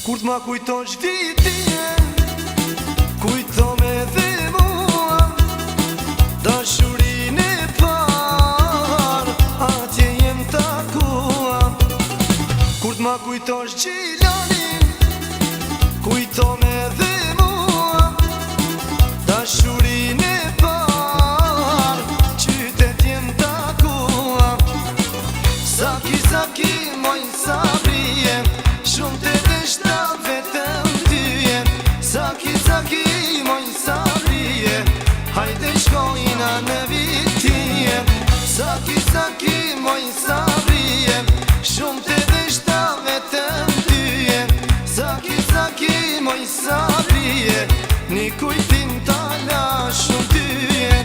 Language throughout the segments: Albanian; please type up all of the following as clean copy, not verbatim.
Kur t'ma kujton vitin, kujto me dhe mua dashurin e par, atje jem takua. Kur t'ma kujton gjilanin, kujto me dhe mua dashurin e par, qytet jem takua. Saki, saki, moj sabrije, shumë të deshta vetëm tyje. Saki, saki, moj sabrije, hajde shkojna në vitije. Saki, saki, moj sabrije, shumë të deshta vetëm tyje. Saki, saki, moj sabrije, një kujtim tala shumë tyje.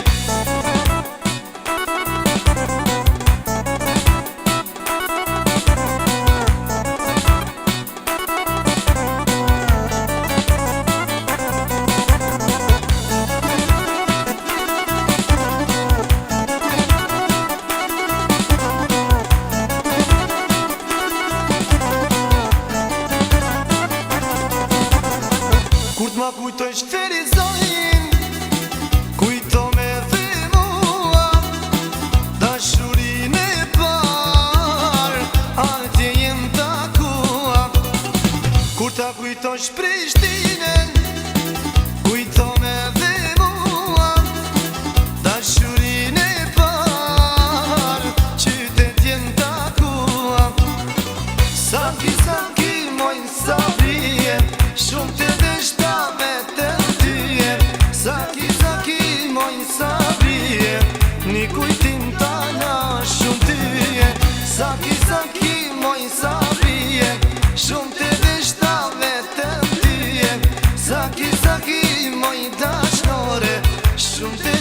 Kur t'ma kujtoj shferizojin, kujto me dhe mua dashurin e par, atje jem takua. Kur t'a kujtoj shPrishtinen, kujto me dhe mua dashurin e par, qytet jem takua. Saki, saki, moj sabrije, shumë të deshta vetëm tyje. Saki, saki, moj sabrije, një kujtim tala shumë tyje. Saki, saki, moj sabrije, shumë të deshta vetëm tyje. Saki, saki, moj dashnore, shumë të